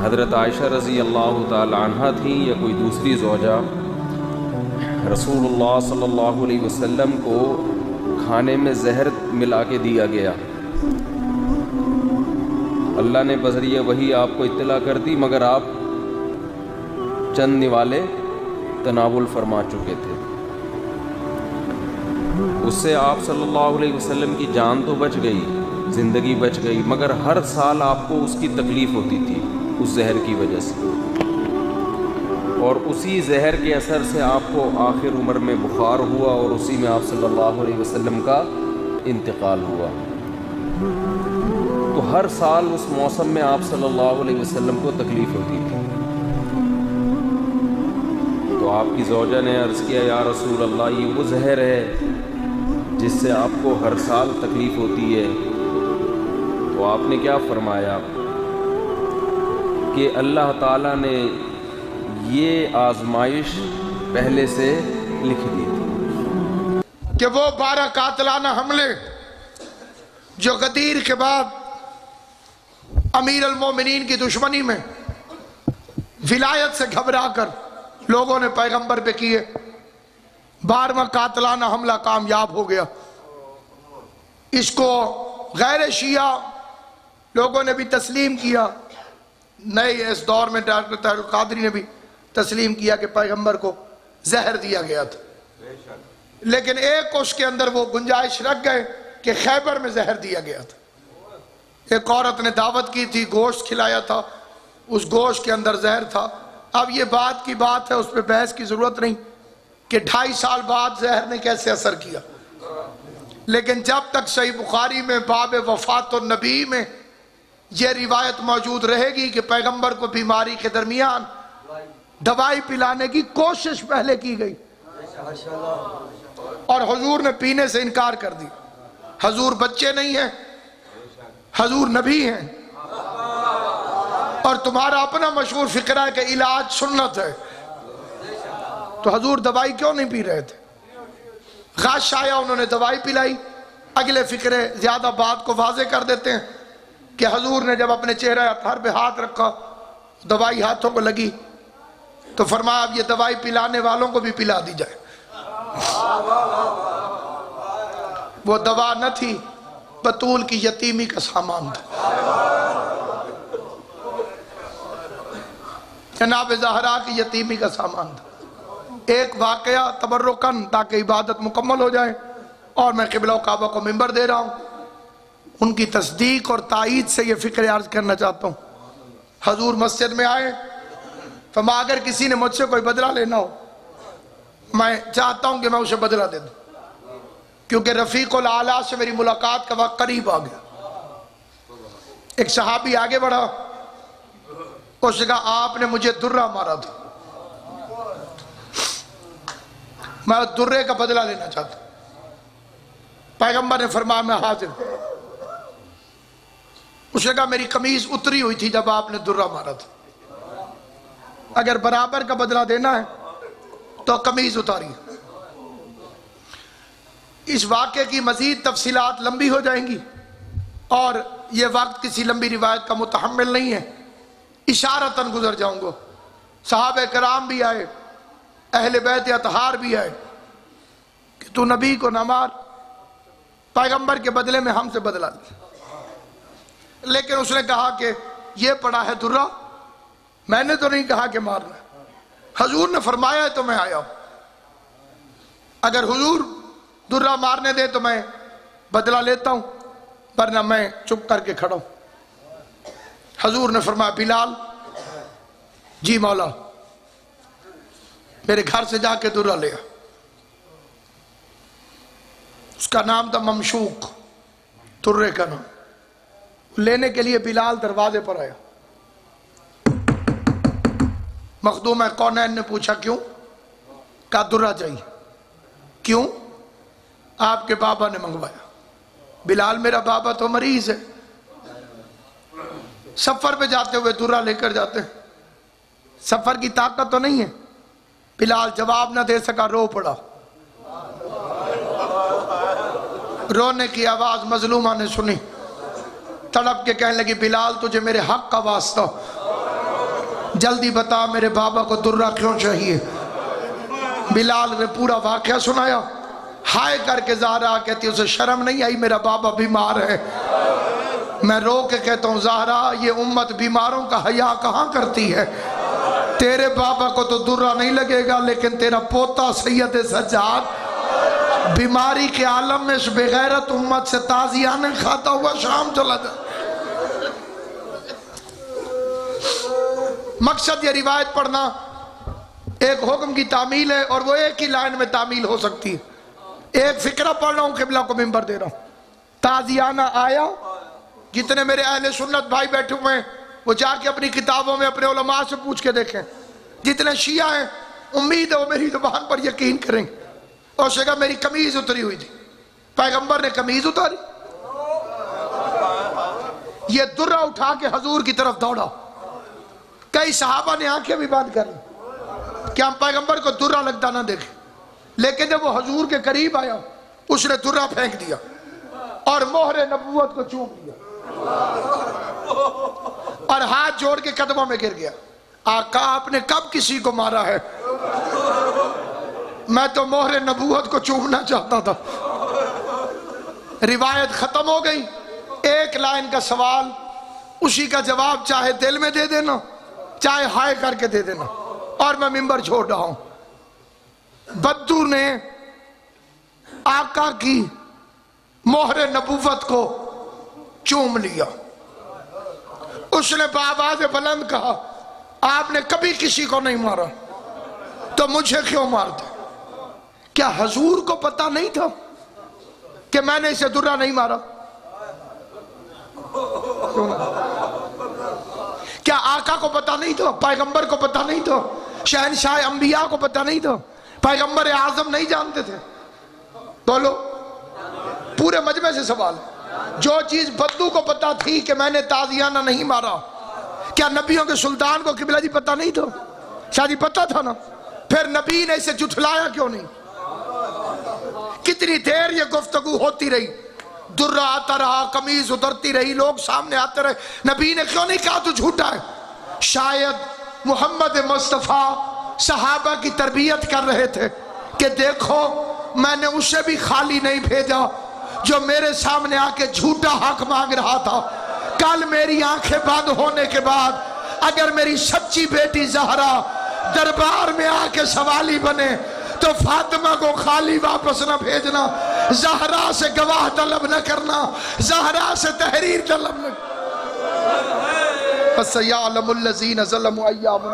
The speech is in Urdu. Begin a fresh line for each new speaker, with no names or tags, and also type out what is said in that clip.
حضرت عائشہ رضی اللہ تعالی عنہ تھیں یا کوئی دوسری زوجہ، رسول اللہ صلی اللہ علیہ وسلم کو کھانے میں زہر ملا کے دیا گیا۔ اللہ نے بذریعہ وحی آپ کو اطلاع کر دی، مگر آپ چند نوالے تناول فرما چکے تھے۔ اس سے آپ صلی اللہ علیہ وسلم کی جان تو بچ گئی، زندگی بچ گئی، مگر ہر سال آپ کو اس کی تکلیف ہوتی تھی اس زہر کی وجہ سے، اور اسی زہر کے اثر سے آپ کو آخر عمر میں بخار ہوا، اور اسی میں آپ صلی اللہ علیہ وسلم کا انتقال ہوا۔ تو ہر سال اس موسم میں آپ صلی اللہ علیہ وسلم کو تکلیف ہوتی تھی۔ تو آپ کی زوجہ نے عرض کیا، یا رسول اللہ، یہ وہ زہر ہے جس سے آپ کو ہر سال تکلیف ہوتی ہے؟ تو آپ نے کیا فرمایا کہ اللہ تعالیٰ نے یہ آزمائش پہلے سے لکھ دی تھی
کہ وہ 12 قاتلانہ حملے جو غدیر کے بعد امیر المومنین کی دشمنی میں ولایت سے گھبرا کر لوگوں نے پیغمبر پہ کیے، 12واں قاتلانہ حملہ کامیاب ہو گیا۔ اس کو غیر شیعہ لوگوں نے بھی تسلیم کیا، نئے اس دور میں ڈاکٹر طاہر القادری نے بھی تسلیم کیا کہ پیغمبر کو زہر دیا گیا تھا، لیکن ایک اس کے اندر وہ گنجائش رکھ گئے کہ خیبر میں زہر دیا گیا تھا۔ ایک عورت نے دعوت کی تھی، گوشت کھلایا تھا، اس گوشت کے اندر زہر تھا۔ اب یہ بات کی بات ہے، اس پہ بحث کی ضرورت نہیں کہ 2.5 سال بعد زہر نے کیسے اثر کیا، لیکن جب تک صحیح بخاری میں باب وفات النبی میں یہ روایت موجود رہے گی کہ پیغمبر کو بیماری کے درمیان دوائی پلانے کی کوشش پہلے کی گئی اور حضور نے پینے سے انکار کر دی۔ حضور بچے نہیں ہیں، حضور نبی ہیں، اور تمہارا اپنا مشہور فقرہ ہے کہ علاج سنت ہے، تو حضور دوائی کیوں نہیں پی رہے تھے؟ غش آیا، انہوں نے دوائی پلائی۔ اگلے فقرے زیادہ بات کو واضح کر دیتے ہیں کہ حضور نے جب اپنے چہرہ اطہر پہ ہاتھ رکھا، دوائی ہاتھوں کو لگی، تو فرمایا اب یہ دوائی پلانے والوں کو بھی پلا دی جائے۔ وہ دوا نہ تھی، بطول کی یتیمی کا سامان تھا، جناب زہرا کی یتیمی کا سامان تھا۔ ایک واقعہ تبرکن تاکہ عبادت مکمل ہو جائے، اور میں قبلہ و کعبہ کو منبر دے رہا ہوں، ان کی تصدیق اور تائید سے یہ فکر عرض کرنا چاہتا ہوں۔ حضور مسجد میں آئے، فرمایا اگر کسی نے مجھ سے کوئی بدلہ لینا ہو، میں چاہتا ہوں کہ میں اسے بدلہ دے دوں، کیونکہ رفیق الاعلیٰ سے میری ملاقات کا وقت قریب آ گیا۔ ایک صحابی آگے بڑھا، اس نے کہا آپ نے مجھے درہ مارا تھا، میں درے کا بدلہ لینا چاہتا ہوں۔ پیغمبر نے فرمایا میں حاضر ہوں۔ اس نے کہا میری قمیض اتری ہوئی تھی جب آپ نے درہ مارا تھا، اگر برابر کا بدلہ دینا ہے تو قمیض اتاری۔ اس واقعے کی مزید تفصیلات لمبی ہو جائیں گی، اور یہ وقت کسی لمبی روایت کا متحمل نہیں ہے، اشارتاً گزر جاؤں گا۔ صحابہ کرام بھی آئے، اہل بیت اطہار بھی آئے کہ تو نبی کو نہ مار، پیغمبر کے بدلے میں ہم سے بدلہ لے۔ لیکن اس نے کہا کہ یہ پڑا ہے درہ، میں نے تو نہیں کہا کہ مارنا، حضور نے فرمایا ہے تو میں آیا ہوں، اگر حضور درہ مارنے دے تو میں بدلہ لیتا ہوں، ورنہ میں چپ کر کے کھڑا ہوں۔ حضور نے فرمایا بلال، جی مولا، میرے گھر سے جا کے درہ لیا۔ اس کا نام تھا ممشوق، درے کا نام۔ لینے کے لیے بلال دروازے پر آیا، مخدوم کونین نے پوچھا کیوں؟ کہا درہ چاہیے۔ کیوں؟ آپ کے بابا نے منگوایا۔ بلال میرا بابا تو مریض ہے، سفر پہ جاتے ہوئے درہ لے کر جاتے ہیں، سفر کی طاقت تو نہیں ہے۔ بلال جواب نہ دے سکا، رو پڑا۔ رونے کی آواز مظلومہ نے سنی، تڑپ کے کہنے لگی بلال تجھے میرے حق کا واسطہ، جلدی بتا میرے بابا کو درہ کیوں چاہیے؟ بلال نے پورا واقعہ سنایا. ہائے کر کے زہرا کہتی اسے شرم نہیں آئی میرا بابا بیمار ہے؟ میں رو کے کہتا ہوں زہرا یہ امت بیماروں کا حیا کہاں کرتی ہے؟ تیرے بابا کو تو درہ نہیں لگے گا لیکن تیرا پوتا سید سجاد بیماری کے عالم میں اس بغیرت امت سے تازیانے کھاتا ہوا شام چلا جائے. مقصد یہ روایت پڑھنا ایک حکم کی تعمیل ہے اور وہ ایک ہی لائن میں تعمیل ہو سکتی ہے. ایک فکرہ پڑھ رہا ہوں قبلہ کو منبر دے رہا ہوں. تازیانہ آیا جتنے میرے اہل سنت بھائی بیٹھے ہوئے ہیں وہ جا کے اپنی کتابوں میں اپنے علماء سے پوچھ کے دیکھیں. جتنے شیعہ ہیں امید ہے وہ میری زبان پر یقین کریں گے. اور سے کہا میری قمیض اتری ہوئی تھی, پیغمبر نے قمیض اتاری. یہ درہ اٹھا کے حضور کی طرف دوڑا. کئی صحابہ نے آنکھیں بھی بند کر لی کہ ہم پیغمبر کو درہ لگتا نہ دیکھیں. لیکن جب وہ حضور کے قریب آیا اس نے درہ پھینک دیا اور مہر نبوت کو چوم لیا اور ہاتھ جوڑ کے قدموں میں گر گیا. آقا آپ نے کب کسی کو مارا ہے؟ میں تو مہر نبوت کو چومنا چاہتا تھا. روایت ختم ہو گئی. ایک لائن کا سوال, اسی کا جواب چاہے دل میں دے دینا چاہے ہائے کر کے دے دینا, اور میں منبر چھوڑ رہا ہوں. بدو نے آقا کی مہر نبوت کو چوم لیا. اس نے بآواز بلند کہا آپ نے کبھی کسی کو نہیں مارا تو مجھے کیوں مارتے؟ کیا حضور کو پتا نہیں تھا کہ میں نے اسے درہ نہیں مارا؟ کیا آقا کو پتا نہیں تھا؟ پیغمبر کو پتا نہیں تھا؟ شہنشاہ انبیاء کو پتا نہیں تھا؟ پیغمبر اعظم نہیں جانتے تھے؟ بولو, پورے مجمع سے سوال. جو چیز بدو کو پتا تھی کہ میں نے تازیانہ نہیں مارا, کیا نبیوں کے سلطان کو قبلہ جی پتا نہیں تھا؟ شاہ جی پتا تھا نا, پھر نبی نے اسے جھٹلایا کیوں نہیں؟ کتنی دیر یہ گفتگو ہوتی رہی, درہ آتا رہا, قمیض اترتی رہی, لوگ سامنے آتے رہے. نبی نے کیوں نہیں کہا تو جھوٹا ہے؟ شاید محمد مصطفیٰ صحابہ کی تربیت کر رہے تھے کہ دیکھو میں نے اسے بھی خالی نہیں بھیجا جو میرے سامنے آ کے جھوٹا حق مانگ رہا تھا. کل میری آنکھیں بند ہونے کے بعد اگر میری سچی بیٹی زہرا دربار میں آ کے سوالی بنے تو فاطمہ کو خالی واپس نہ بھیجنا, زہرا سے گواہ طلب نہ کرنا, زہرا سے تحریر طلب نہ. فَسَيَعْلَمُ الَّذِينَ ظَلَمُوا أَيَّامُ